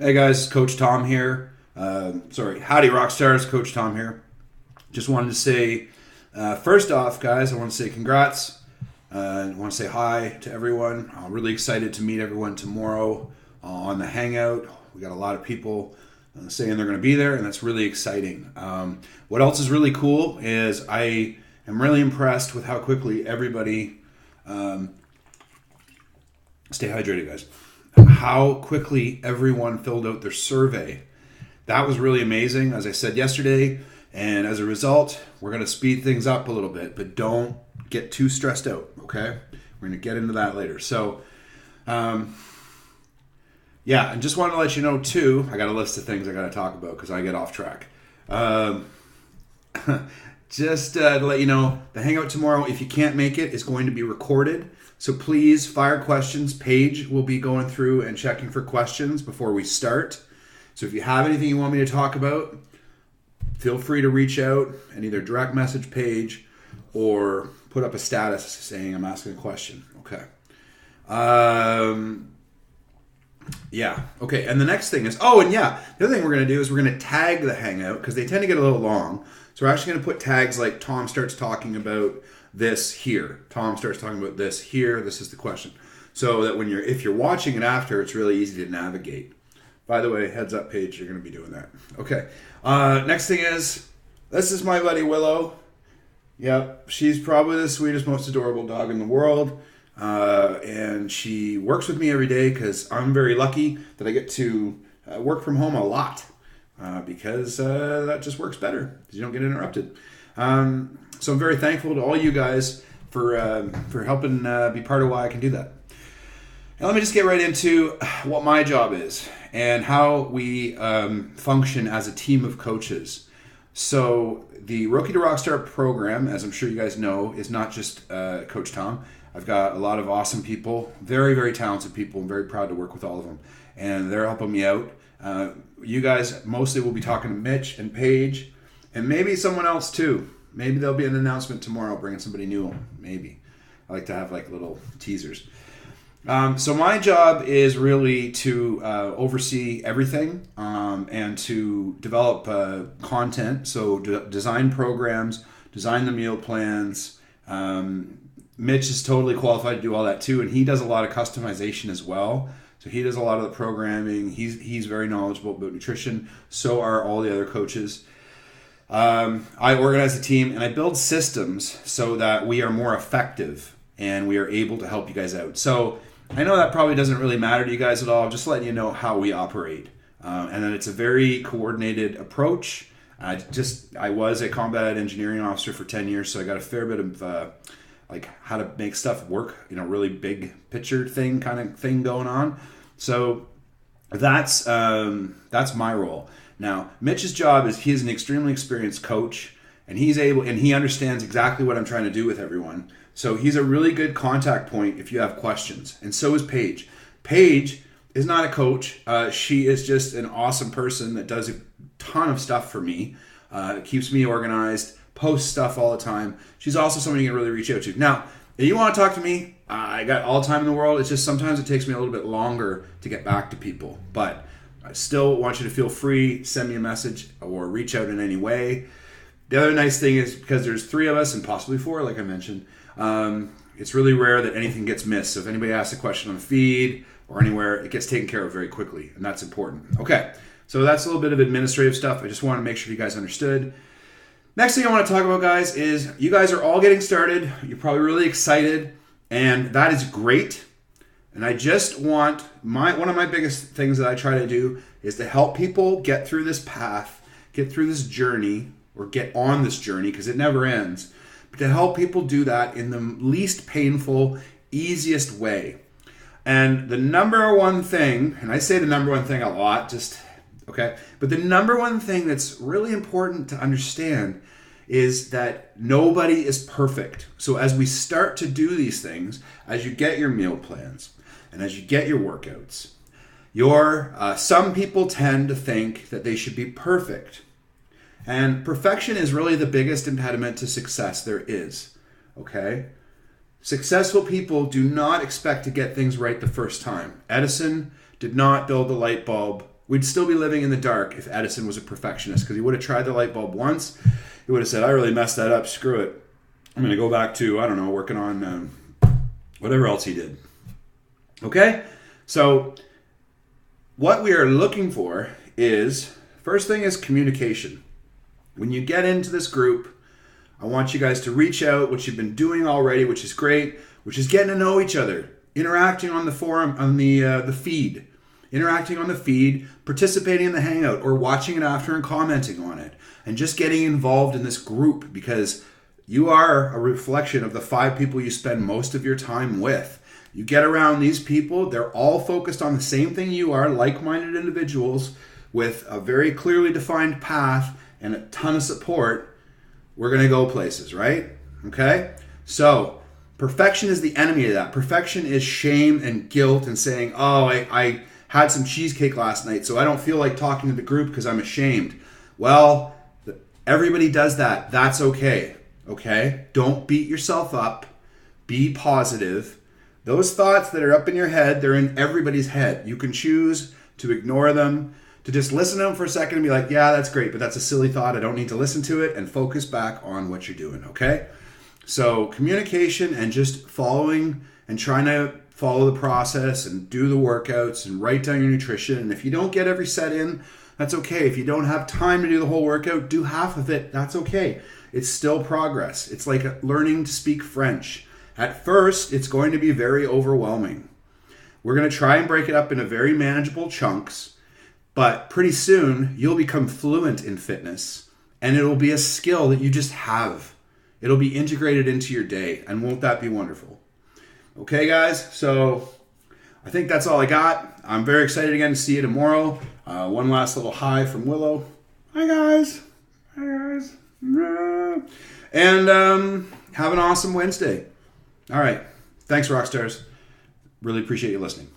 Hey guys, Coach Thom here. Howdy Rockstars, Coach Thom here. Just wanted to say, first off, guys, I want to say congrats. I want to say hi to everyone. I'm really excited to meet everyone tomorrow on the hangout. We got a lot of people saying they're going to be there, and that's really exciting. What else is really cool is I am really impressed with how quickly everybody, stay hydrated, guys. How quickly everyone filled out their survey. That was really amazing, as I said yesterday. And as a result, we're going to speed things up a little bit, but don't get too stressed out, okay? We're going to get into that later. So, and just wanted to let you know, too, I got a list of things I got to talk about because I get off track. Just to let you know, the hangout tomorrow, if you can't make it, is going to be recorded. So please fire questions. Paige will be going through and checking for questions before we start. So if you have anything you want me to talk about, feel free to reach out and either direct message Paige or put up a status saying I'm asking a question. Okay. Okay. And the next thing is, the other thing we're going to do is we're going to tag the hangout because they tend to get a little long. So we're actually going to put tags like Thom starts talking about this here. Thom starts talking about this here. This is the question. So that if you're watching it after, it's really easy to navigate. By the way, heads up, Paige, you're going to be doing that. Okay. Next thing is, this is my buddy Willow. Yep, she's probably the sweetest, most adorable dog in the world. And she works with me every day because I'm very lucky that I get to work from home a lot. Because that just works better because you don't get interrupted. So I'm very thankful to all you guys for helping be part of why I can do that. Now let me just get right into what my job is and how we function as a team of coaches. So the Rookie to Rockstar program, as I'm sure you guys know, is not just Coach Thom. I've got a lot of awesome people, very, very talented people. I'm very proud to work with all of them. And they're helping me out. You guys mostly will be talking to Mitch and Paige and maybe someone else too. Maybe there'll be an announcement tomorrow bringing somebody new. Maybe. I like to have like little teasers. So my job is really to oversee everything and to develop content. So design programs, design the meal plans. Mitch is totally qualified to do all that too, and he does a lot of customization as well. So he does a lot of the programming. He's very knowledgeable about nutrition. So are all the other coaches. I organize the team and I build systems so that we are more effective and we are able to help you guys out. So I know that probably doesn't really matter to you guys at all. I'm just letting you know how we operate. And then it's a very coordinated approach. I was a combat engineering officer for 10 years, so I got a fair bit of how to make stuff work, really big picture kind of thing going on. So that's my role. Now, Mitch's job is he's an extremely experienced coach, and he understands exactly what I'm trying to do with everyone. So he's a really good contact point if you have questions. And so is Paige. Paige is not a coach. She is just an awesome person that does a ton of stuff for me, keeps me organized, posts stuff all the time. She's also someone you can really reach out to. Now, if you want to talk to me, I got all the time in the world. It's just sometimes it takes me a little bit longer to get back to people. But I still want you to feel free, send me a message or reach out in any way. The other nice thing is because there's 3 of us and possibly 4, like I mentioned, it's really rare that anything gets missed. So if anybody asks a question on the feed or anywhere, it gets taken care of very quickly, and that's important. Okay, so that's a little bit of administrative stuff. I just want to make sure you guys understood. Next thing I want to talk about, guys, is you guys are all getting started. You're probably really excited, and that is great. And I just want one of my biggest things that I try to do is to help people get through this path, get through this journey, or get on this journey because it never ends. But to help people do that in the least painful, easiest way. And the number one thing, and I say the number one thing a lot, but the number one thing that's really important to understand is that nobody is perfect. So as we start to do these things, as you get your meal plans and as you get your workouts, some people tend to think that they should be perfect. And perfection is really the biggest impediment to success there is. Okay? Successful people do not expect to get things right the first time. Edison did not build the light bulb We'd still be living in the dark if Edison was a perfectionist, because he would have tried the light bulb once. He would have said, I really messed that up. Screw it. I'm going to go back to, I don't know, working on whatever else he did. Okay? So what we are looking for is, first thing is communication. When you get into this group, I want you guys to reach out, which you've been doing already, which is great, which is getting to know each other, interacting on the forum, on the feed, interacting on the feed, participating in the hangout, or watching it after and commenting on it, and just getting involved in this group, because you are a reflection of the 5 people you spend most of your time with. You get around these people, they're all focused on the same thing you are, like-minded individuals with a very clearly defined path and a ton of support. We're going to go places, right? Okay? So, perfection is the enemy of that. Perfection is shame and guilt and saying, oh, I had some cheesecake last night, so I don't feel like talking to the group because I'm ashamed. Well, everybody does that. That's okay. Okay? Don't beat yourself up. Be positive. Those thoughts that are up in your head, they're in everybody's head. You can choose to ignore them, to just listen to them for a second and be like, yeah, that's great, but that's a silly thought. I don't need to listen to it, and focus back on what you're doing, okay? So communication and just following and trying to follow the process and do the workouts and write down your nutrition. And if you don't get every set in, that's okay. If you don't have time to do the whole workout, do half of it. That's okay. It's still progress. It's like learning to speak French. At first, it's going to be very overwhelming. We're going to try and break it up into very manageable chunks, but pretty soon you'll become fluent in fitness, and it'll be a skill that you just have. It'll be integrated into your day, and won't that be wonderful? Okay, guys, so I think that's all I got. I'm very excited again to see you tomorrow. One last little hi from Willow. Hi, guys. Hi, guys. And have an awesome Wednesday. All right. Thanks, Rockstars. Really appreciate you listening.